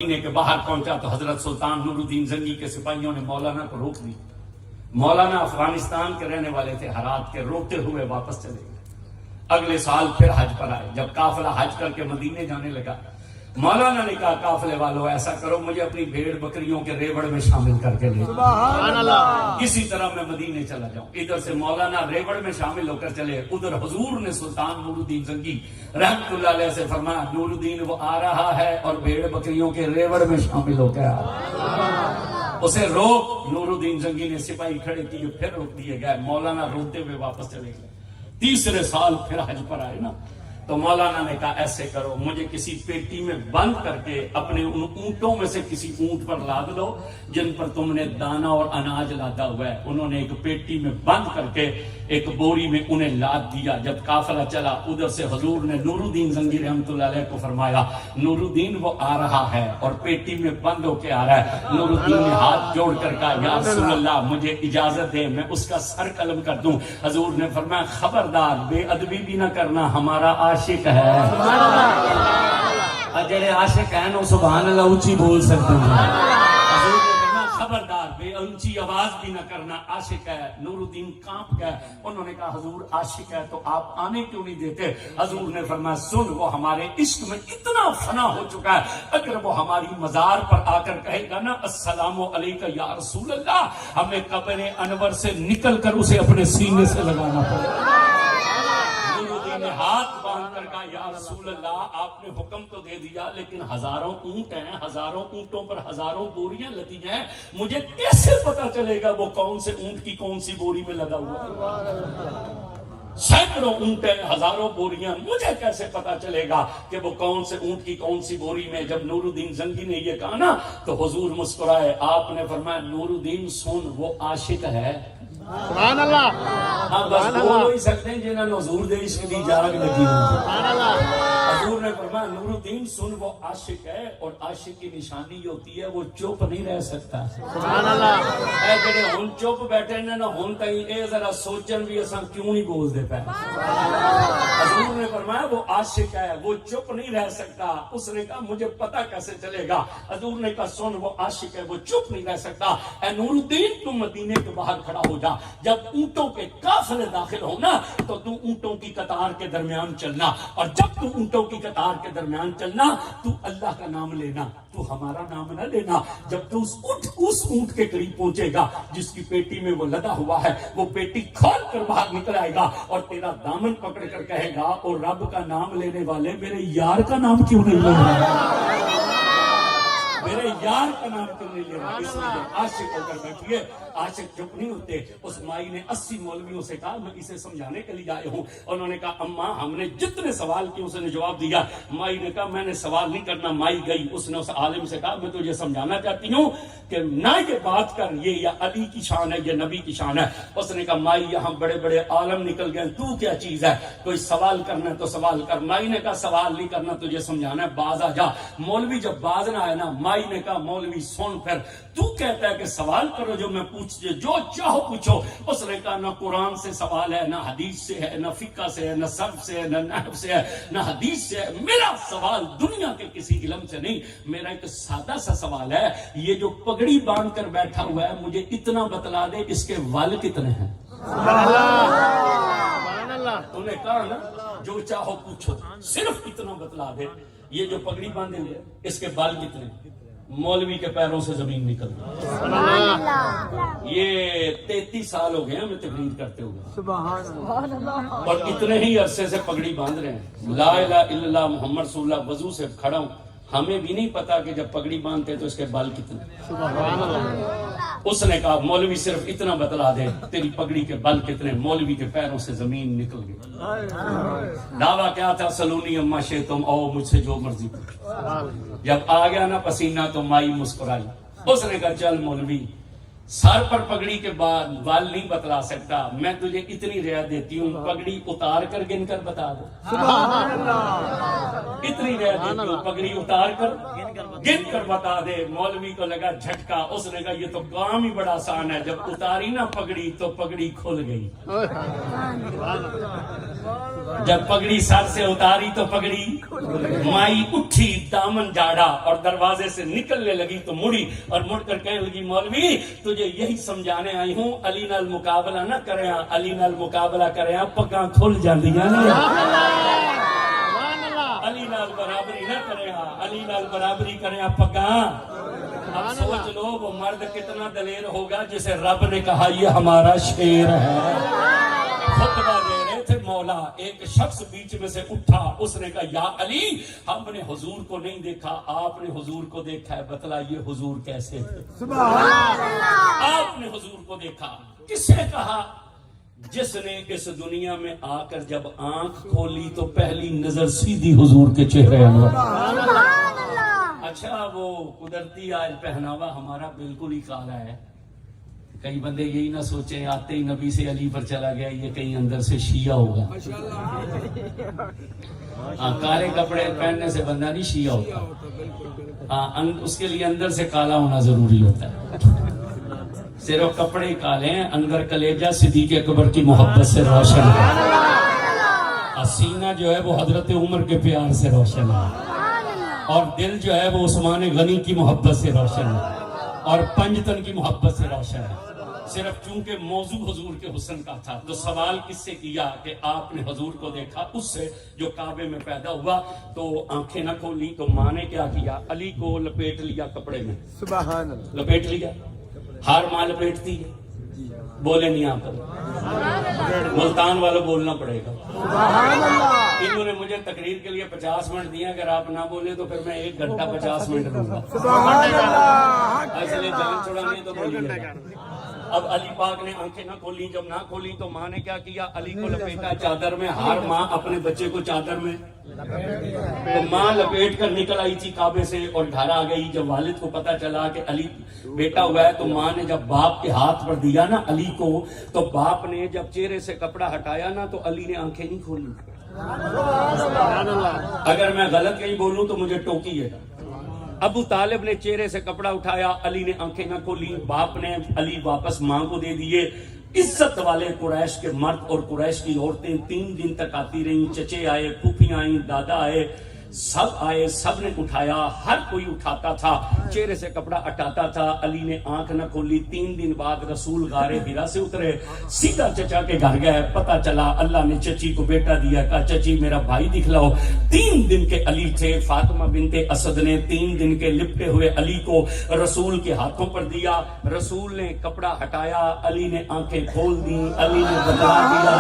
مدینے کے باہر پہنچا تو حضرت سلطان نور الدین زنگی کے سپاہیوں نے مولانا کو روک دی۔ مولانا افغانستان کے رہنے والے تھے، ہرات کے، روکتے ہوئے واپس چلے گئے۔ اگلے سال پھر حج پر آئے، جب قافلہ حج کر کے مدینے جانے لگا، مولانا نے کہا قافلے والوں ایسا کرو، مجھے اپنی بھیڑ بکریوں کے ریوڑ میں شامل کر کے لے اسی طرح میں مدینے چلا جاؤں۔ ادھر سے مولانا ریوڑ میں شامل ہو کر چلے، ادھر حضور نے سلطان نور الدین زنگی رحمت اللہ علیہ سے فرمایا نور الدین وہ آ رہا ہے اور بھیڑ بکریوں کے ریوڑ میں شامل ہو گیا، اسے روک۔ نور الدین زنگی نے سپاہی کھڑے کیے، پھر روک دیے گئے، مولانا روتے ہوئے واپس چلے گئے۔ تیسرے سال پھر حج پر آئے نا، تو مولانا نے کہا ایسے کرو، مجھے کسی پیٹی میں بند کر کے اپنے ان اونٹوں میں سے کسی اونٹ پر لاد دو جن پر تم نے دانا اور اناج لادا ہوا ہے۔ انہوں نے ایک پیٹی میں بند کر کے ایک بوری میں انہیں لاد دیا۔ جب قافلہ چلا، ادھر سے حضور نے نور الدین زنگی رحمت اللہ علیہ کو فرمایا نور الدین وہ آ رہا ہے اور پیٹی میں بند ہو کے آ رہا ہے۔ نور الدین نے ہاتھ جوڑ کر کہا یا رسول اللہ مجھے اجازت دے میں اس کا سر قلم کر دوں۔ حضور نے فرمایا خبردار، بے ادبی بھی نہ کرنا، ہمارا عاشق ہے۔ جڑے عاشق ہیں نا سبحان اللہ اونچی بول سکتے ہیں۔ حضور نے فرمایا خبردار، بے اونچی آواز بھی نہ کرنا، عاشق ہے۔ نور الدین کانپ گئے، انہوں نے کہا حضور عاشق ہے تو آپ آنے کیوں نہیں دیتے؟ حضور نے فرمایا سن، وہ ہمارے عشق میں اتنا فنا ہو چکا ہے، اگر وہ ہماری مزار پر آ کر کہے گا نا السلام علیکہ یا رسول اللہ، ہمیں قبر انور سے نکل کر اسے اپنے سینے سے لگانا پڑے گا۔ نے ہاتھ باندھ کر کہا یا رسول اللہ آپ نے حکم تو دے دیا لیکن ہزاروں اونٹ ہیں، ہزاروں اونٹوں پر ہزاروں بوریاں لدی ہیں، مجھے کیسے پتا چلے گا وہ کون سے اونٹ کی کون سی بوری میں لگا ہوا ہے؟ سینکڑوں اونٹ ہیں، ہزاروں بوریاں، مجھے کیسے پتا چلے گا کہ وہ کون سے اونٹ کی کون سی بوری میں؟ جب نور الدین زنگی نے یہ کہا نا تو حضور مسکرائے، آپ نے فرمایا نور الدین سن، وہ عاشق ہے۔ سبحان اللہ، ہاں بس بول ہی سکتے ہیں جنہوں نے حضور دے عشق دی جاگ لگی ہوئی۔ حضور نے فرمایا نور الدین سن، وہ عاشق ہے اور عاشق کی نشانی یہ ہوتی ہے وہ چپ نہیں رہ سکتا۔ سبحان اللہ، اے جڑے ہن چپ بیٹھے نے نا ہن تائیں اے ذرا سوچن بھی اساں کیوں نہیں بول دے پے۔ حضور نے فرمایا وہ عاشق ہے، وہ چپ نہیں رہ سکتا۔ اس نے کہا مجھے پتہ کیسے چلے گا؟ حضور نے کہا سن، وہ عاشق ہے، وہ چپ نہیں رہ سکتا۔ اے نور الدین تم مدینے کے باہر کھڑا ہو جا، جب اونٹوں کے قافلے داخل ہونا تو تو اونٹوں کی قطار کے درمیان چلنا، اور جب تو اونٹوں کی قطار کے درمیان چلنا تو اللہ کا نام لینا، تو ہمارا نام نہ لینا۔ جب تو اس اونٹ کے قریب پہنچے گا جس کی پیٹی میں وہ لدا ہوا ہے، وہ پیٹی کھول کر باہر نکل آئے گا اور تیرا دامن پکڑ کر کہے گا اور رب کا نام لینے والے میرے یار کا نام کیوں نہیں لے رہا؟ میرے یار کا نام کیوں نہیں لے رہا؟ اس لیے عاشق ہو کر بیٹھیے، عاشق چپ نہیں ہوتے۔ اس مائی نے 80 مولویوں سے کہا میں اسے سمجھانے کے لیے آئے ہوں۔ انہوں نے کہا اماں ہم نے جتنے سوال کیے اس نے جواب دیا۔ مائی نے کہا میں نے سوال نہیں کرنا۔ مائی گئی، اس نے اس عالم سے کہا میں تجھے سمجھانا چاہتی ہوں کہ نہ یہ بات کر یہ یا علی کی شان ہے یا نبی کی شان ہے۔ اس نے کہا مائی یہاں بڑے بڑے عالم نکل گئے، تو کیا چیز ہے؟ کوئی سوال کرنا ہے تو سوال کر۔ مائی نے کہا سوال نہیں کرنا، تجھے سمجھانا ہے، باز آ جا۔ مولوی جب باز نہ آئے نا، مائی نے کہا مولوی سن، پھر تو کہتا ہے کہ سوال کرو جو میں پوچھ جو چاہو پوچھو۔ اس نے کہا نہ قرآن سے سوال ہے، نہ حدیث سے ہے، نہ فقہ سے ہے، نہ صرف سے ہے، نہ نحو سے ہے، نہ حدیث سے ہے۔ میرا سوال دنیا کے کسی علم سے نہیں، میرا ایک سادہ سا سوال ہے، یہ جو پگڑی باندھ کر بیٹھا ہوا ہے مجھے اتنا بتلا دے اس کے وال کتنے ہیں؟ سبحان اللہ، سبحان اللہ۔ تو نے کہا نا جو چاہو پوچھو، صرف اتنا بتلا دے یہ جو پگڑی باندھے ہوئے اس کے بال کتنے؟ مولوی کے پیروں سے زمین نکل گئی۔ یہ 33 سال ہو گئے ہمیں تقریر کرتے ہوئے، سبحان اللہ، اور اتنے ہی عرصے سے پگڑی باندھ رہے ہیں، لا الہ الا اللہ محمد رسول اللہ، وضو سے کھڑا ہوں، ہمیں بھی نہیں پتا کہ جب پگڑی باندھتے تو اس کے بال کتنے۔ سبحان اللہ۔ اس نے کہا مولوی صرف اتنا بتلا دے تیری پگڑی کے بال کتنے؟ مولوی کے پیروں سے زمین نکل گئی۔ دعویٰ کیا تھا سلونی اما شئتم، او مجھ سے جو مرضی پوچھو۔ جب آ گیا نا پسینہ تو مائی مسکرائی۔ اس نے کہا چل مولوی سر پر پگڑی کے بعد بال نہیں بتلا سکتا. میں تجھے اتنی رعایت دیتی ہوں, پگڑی اتار کر گن کر بتا دو. اتنی رعایت دیتی ہوں, پگڑی اتار کر گن کر بتا دے. مولوی کو لگا جھٹکا, اس نے کہا یہ تو کام ہی بڑا آسان ہے. جب اتاری نا پگڑی تو پگڑی کھل گئی. جب پگڑی سر سے اتاری تو پگڑی, مائی اٹھی, دامن جاڑا اور دروازے سے نکلنے لگی تو مڑی اور مڑ کر کہنے لگی مولوی تجھے یہی سمجھانے آئی ہوں, علی نال مقابلہ نہ کریں, علی نال مقابلہ کریں پگاں کھل جاندیاں نے. علی نال برابری نہ کریں, علی نال برابری کریں پگاں. اب سوچ لو وہ مرد کتنا دلیر ہوگا جسے رب نے کہا یہ ہمارا شیر ہے. خطبہ دے رہے تھے مولا, ایک شخص بیچ میں سے اٹھا, اس نے کہا یا علی ہم نے حضور کو نہیں دیکھا, آپ نے حضور کو دیکھا ہے, بتلائیے حضور کیسے تھے. سبحان اللہ. آپ نے حضور کو دیکھا. کس نے کہا؟ جس نے اس دنیا میں آ کر جب آنکھ کھولی تو پہلی نظر سیدھی حضور کے چہرے انور. اچھا وہ قدرتی آج پہناوا ہمارا بالکل ہی کالا ہے. کئی بندے یہی نہ سوچیں آتے ہی نبی سے علی پر چلا گیا یہ کہیں اندر سے شیعہ ہوگا. کالے کپڑے پہننے سے بندہ نہیں شیعہ ہوتا, اس کے لیے اندر سے کالا ہونا ضروری ہوتا ہے. صرف کپڑے کالے ہیں, اندر کلیجہ صدیق اکبر کی محبت سے روشن ہے, سینہ جو ہے وہ حضرت عمر کے پیار سے روشن ہے, اور دل جو ہے وہ عثمان غنی کی محبت سے روشن ہے, اور پنجتن کی محبت سے روشن ہے. صرف چونکہ موضوع حضور کے حسن کا تھا تو سوال کس سے کیا کہ آپ نے حضور کو دیکھا, اس سے جو کعبے میں پیدا ہوا. تو آنکھیں نہ کھولی تو ماں نے کیا کیا, علی کو لپیٹ لیا کپڑے میں. سبحان اللہ. لپیٹ لیا, ہر ماں لپیٹتی ہے. بولے نہیں آپ ملتان والوں بولنا پڑے گا. انہوں نے مجھے تقریر کے لیے 50 منٹ دیا, اگر آپ نہ بولے تو پھر میں 1 گھنٹہ 50 منٹ دوں گا. اس لیے جان چھوڑانی تو بولیے. اب علی پاک نے آنکھیں نہ کھولی, جب نہ کھولی تو ماں نے کیا کیا, علی کو لپیٹا چادر میں. ہر ماں اپنے بچے کو چادر میں, تو ماں لپیٹ کر نکل آئی تھی کعبے سے اور گھر آ گئی. جب والد کو پتا چلا کہ علی بیٹا ہوا ہے تو ماں نے جب باپ کے ہاتھ پر دیا نا علی کو, تو باپ نے جب چہرے سے کپڑا ہٹایا نا تو علی نے آنکھیں نہیں کھولی. اگر میں غلط کہیں بولوں تو مجھے ٹوکیے گا. ابو طالب نے چہرے سے کپڑا اٹھایا, علی نے آنکھیں نہ کھولی. باپ نے علی واپس ماں کو دے دیے. عزت والے قریش کے مرد اور قریش کی عورتیں 3 دن تک آتی رہیں. چچے آئے, پھوپھیاں آئیں, دادا آئے, سب آئے, سب نے اٹھایا. ہر کوئی اٹھاتا تھا, چہرے سے کپڑا ہٹاتا تھا. علی نے آنکھ نہ کھولی. 3 دن بعد رسول غار ہرا سے اترے, سیدھا چچا کے گھر گئے. پتا چلا اللہ نے چچی کو بیٹا دیا. کہا چچی میرا بھائی دکھلاؤ. 3 دن کے علی تھے. فاطمہ بنت اسد نے 3 دن کے لپٹے ہوئے علی کو رسول کے ہاتھوں پر دیا. رسول نے کپڑا ہٹایا, علی نے آنکھیں کھول دی, علی نے بتلا دیا.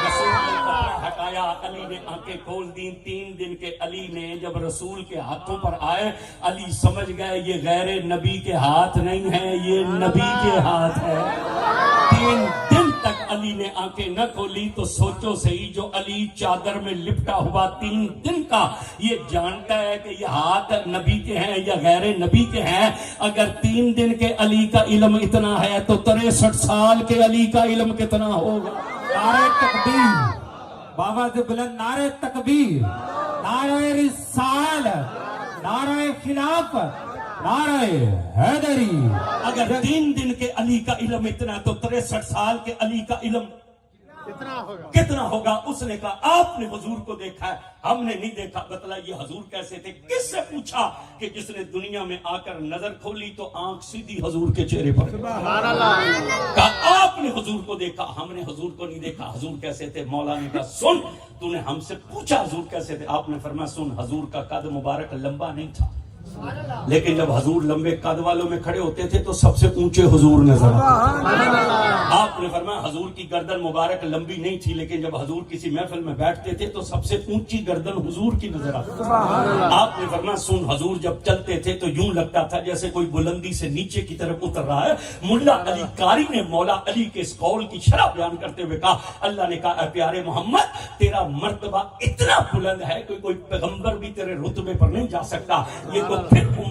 رسول نے کپڑا ہٹایا, علی نے آنکھیں کھول دی. 3 دن کے علی نے جب رسول کے ہاتھوں پر آئے, علی سمجھ گئے یہ غیر نبی کے ہاتھ نہیں ہے, یہ نبی کے ہاتھ ہے. 3 دن تک علی نے آنکھیں نہ کھولی. تو سوچو صحیح, جو علی چادر میں لپٹا ہوا 3 دن کا, یہ جانتا ہے کہ یہ ہاتھ نبی کے ہیں یا غیر نبی کے ہیں. اگر 3 دن کے علی کا علم اتنا ہے تو 63 سال کے علی کا علم کتنا ہوگا. نعرہ تکبیر, بابا سے بلند نعرہ تکبیر, نعرہ رسالت, نعرہ خلافت, نعرہ حیدری. اگر 3 دن کے علی کا علم اتنا تو 63 سال کے علی کا علم کتنا ہوگا. اس نے کہا آپ نے حضور کو دیکھا ہے, ہم نے نہیں دیکھا. بتلائیے حضور کیسے تھے. کس سے پوچھا کہ جس نے دنیا میں آ کر نظر کھولی تو آنکھ سیدھی حضور کے چہرے پر. کہا آپ نے حضور کو دیکھا, ہم نے حضور کو نہیں دیکھا. حضور کیسے تھے. مولا نے کہا سن, تو نے ہم سے پوچھا حضور کیسے تھے. آپ نے فرمایا سن, حضور کا قد مبارک لمبا نہیں تھا, لیکن جب حضور لمبے قد والوں میں کھڑے ہوتے تھے تو سب سے اونچے حضور نظر آتے. آپ نے فرمایا حضور کی گردن مبارک لمبی نہیں تھی, لیکن جب حضور کسی محفل میں بیٹھتے تھے تو سب سے اونچی گردن حضور کی نظر آتی. آپ نے فرمایا سن, حضور جب چلتے تھے تو یوں لگتا تھا جیسے کوئی بلندی سے نیچے کی طرف اتر رہا ہے. ملا علی قاری نے مولا علی کے اس قول کی شرح بیان کرتے ہوئے کہا, اللہ نے کہا اے پیارے محمد, تیرا مرتبہ اتنا بلند ہے کہ کوئی پیغمبر بھی تیرے رتبے پر نہیں جا سکتا. یہ تو پھر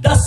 10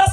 10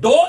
2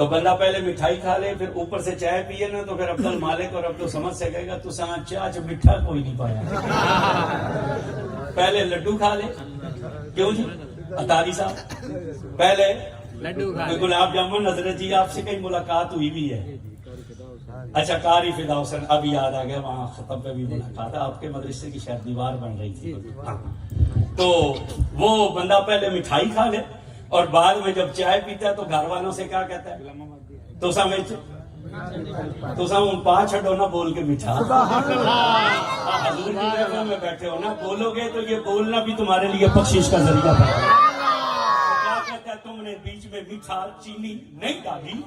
تو بندہ پہلے مٹھائی کھا لے پھر اوپر سے چائے پیے نا تو پھر عبد المالک اور عبد الصمد سے کہے گا تو چاچ میٹھا کوئی نہیں پایا. پہلے لڈو کھا لے. کیوں جی اتاری صاحب پہلے گلاب جامن. حضرت جی آپ سے کئی ملاقات ہوئی بھی ہے. اچھا قاری فدا حسین اب یاد آ گیا وہاں ختم پہ بھی ملاقات ہے. آپ کے مدرسے کی شاید دیوار بن رہی تھی. تو وہ بندہ پہلے مٹھائی کھا لے اور بعد میں جب چائے پیتا ہے تو گھر والوں سے کیا کہتا ہے تو سم پا چھڑو نا بول کے میٹھا. حضور کی محفل میں بیٹھے ہو نا بولو گے تو یہ بولنا بھی تمہارے لیے بخشش کا ذریعہ ہے. کیا کہتا ہے تم نے بیچ میں میٹھا چینی نہیں ڈالی.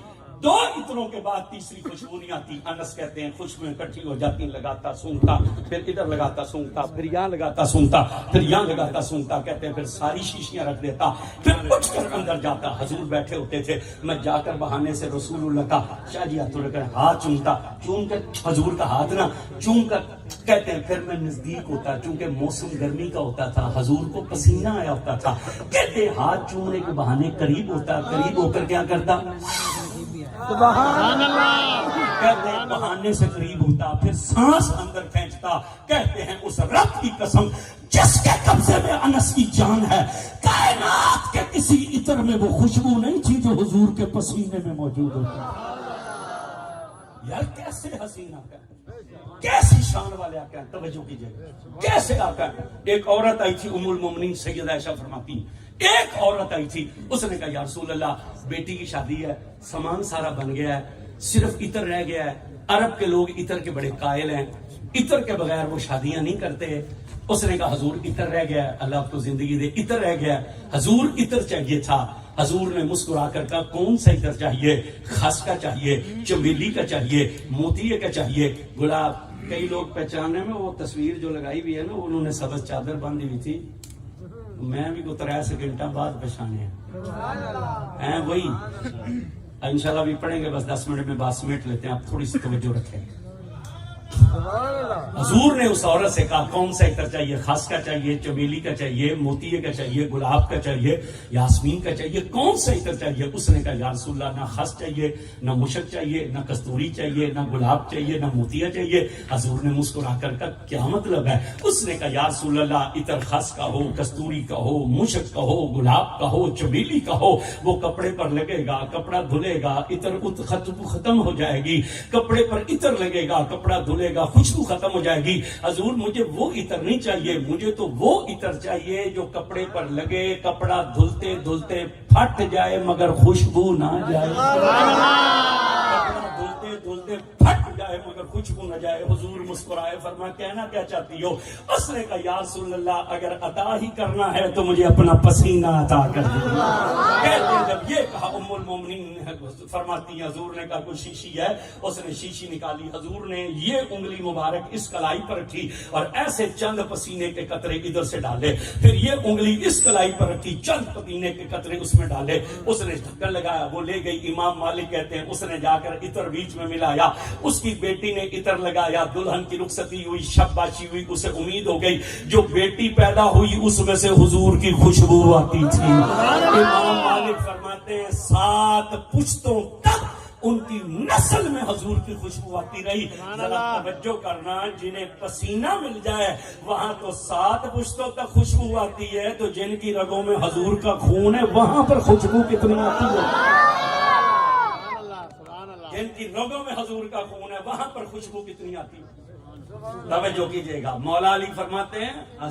2 عطروں کے بعد تیسری خوشبو نہیں آتی. انس کہتے ہیں خوشبویں اکٹھی ہو جاتی لگاتا سونگتا پھر ادھر لگاتا سونگتا پھر یہاں لگاتا سونگتا پھر یہاں لگاتا سونگتا. کہتے ہیں پھر ساری شیشیاں رکھ دیتا پھر اٹھ کر اندر جاتا. حضور بیٹھے ہوتے تھے. میں جا کر بہانے سے رسول اللہ کا شاہ جی ہاتھوں لے کر ہاتھ چومتا. چوم کر حضور کا ہاتھ نا چوم کر کہتے ہیں پھر میں نزدیک ہوتا چونکہ موسم گرمی کا ہوتا تھا. حضور کو پسینہ آیا ہوتا تھا. کہتے ہیں ہاتھ چومنے کے بہانے قریب ہوتا. قریب ہو کر کیا کرتا سبحان اللہ. کہتے ہیں بہانے سے قریب ہوتا پھر سانس اندر کھینچتا. کہتے ہیں اس رب کی قسم جس کے قبضے میں انس کی جان ہے کائنات کے کسی عطر میں وہ خوشبو نہیں تھی جو حضور کے پسینے میں موجود ہوتی. یار کیسے حسین آقا ہے, کیسی شان والے آقا ہیں. توجہ کیجئے کیسے آقا ہے. ایک عورت آئی تھی ام المومنین سیدہ عائشہ فرماتی ہیں ایک عورت آئی تھی. اس نے کہا یا رسول اللہ بیٹی کی شادی ہے سامان سارا بن گیا ہے صرف عطر رہ گیا ہے. عرب کے لوگ عطر کے بڑے قائل ہیں عطر کے بغیر وہ شادیاں نہیں کرتے. اس نے کہا حضور عطر رہ گیا ہے اللہ آپ کو زندگی دے عطر رہ گیا ہے. حضور عطر چاہیے تھا. حضور نے مسکرا کر کہا کون سا عطر چاہیے. خس کا چاہیے چمیلی کا چاہیے موتیے کا چاہیے گلاب. کئی لوگ پہچانے میں وہ تصویر جو لگائی ہوئی ہے نا انہوں نے سبز چادر باندھی ہوئی تھی. میں بھی کو 3 سیکنڈ بعد پہچانے ہیں وہی. انشاءاللہ بھی پڑھیں گے بس 10 منٹ میں بات سمیٹ لیتے ہیں. آپ تھوڑی سی توجہ رکھیں. حضور نے اس عورت سے کہا کون سا عطر چاہیے. خاص کا چاہیے چمیلی کا چاہیے موتیے کا چاہیے گلاب کا چاہیے یاسمین کا چاہیے کون سا عطر چاہیے. اس نے کہا یا رسول اللہ نہ خاص چاہیے نہ مشک چاہیے نہ کستوری چاہیے نہ گلاب چاہیے نہ موتیا چاہیے. حضور نے مسکرا کر کہا کیا مطلب ہے. اس نے کہا یا رسول اللہ عطر خاص کا ہو کستوری کا ہو مشک کا ہو گلاب کا ہو چمیلی کا ہو وہ کپڑے پر لگے گا کپڑا دھلے گا عطر ختم ہو جائے گی. کپڑے پر عطر لگے گا کپڑا دھلے گا خوشبو ختم ہو جائے گی. حضور مجھے وہ عطر نہیں چاہیے مجھے تو وہ عطر چاہیے جو کپڑے پر لگے کپڑا دھلتے دھلتے پھٹ جائے مگر خوشبو نہ جائے. کپڑا دھلتے دھلتے پھٹ جائے مگر خوشبو نہ جائے. حضور مسکرائے فرمایا کہنا کیا چاہتی ہو. اس نے کہا یا رسول اللہ اگر عطا ہی کرنا ہے تو مجھے اپنا پسینہ عطا کر دو. کہتے ہیں جب یہ کہا ام المومنین فرماتی ہیں حضور نے کہا کوئی شیشی ہے. اس نے شیشی نکالی. حضور نے یہ انگلی مبارک اس کلائی پر رکھی اور ایسے چند پسینے کے قطرے ادھر سے ڈالے. پھر یہ انگلی اس کلائی پر رکھی چند پسینے کے قطرے اس میں ڈالے. اس نے ڈھکن لگایا وہ لے گئی. امام مالک کہتے ہیں اس نے جا کر عطر بیچ میں ملایا. اس کی بیٹی نے عطر لگایا. دلہن کی رخصتی ہوئی شب باشی ہوئی. اسے امید ہو گئی جو بیٹی پیدا ہوئی اس میں سے حضور کی خوشبو آتی تھی. امام مالک فرماتے ہیں 7 پشتوں تک ان کی نسل میں حضور کی خوشبو آتی رہی. ذرا توجہ کرنا جنہیں پسینہ مل جائے وہاں تو 7 پشتوں تک خوشبو آتی ہے تو جن کی رگوں میں حضور کا خون ہے وہاں پر خوشبو کتنی آتی ہے. جن کی رگوں میں حضور کا خون ہے وہاں پر خوشبو کتنی آتی ہے. توجہ کیجئے گا. مولا علی فرماتے ہیں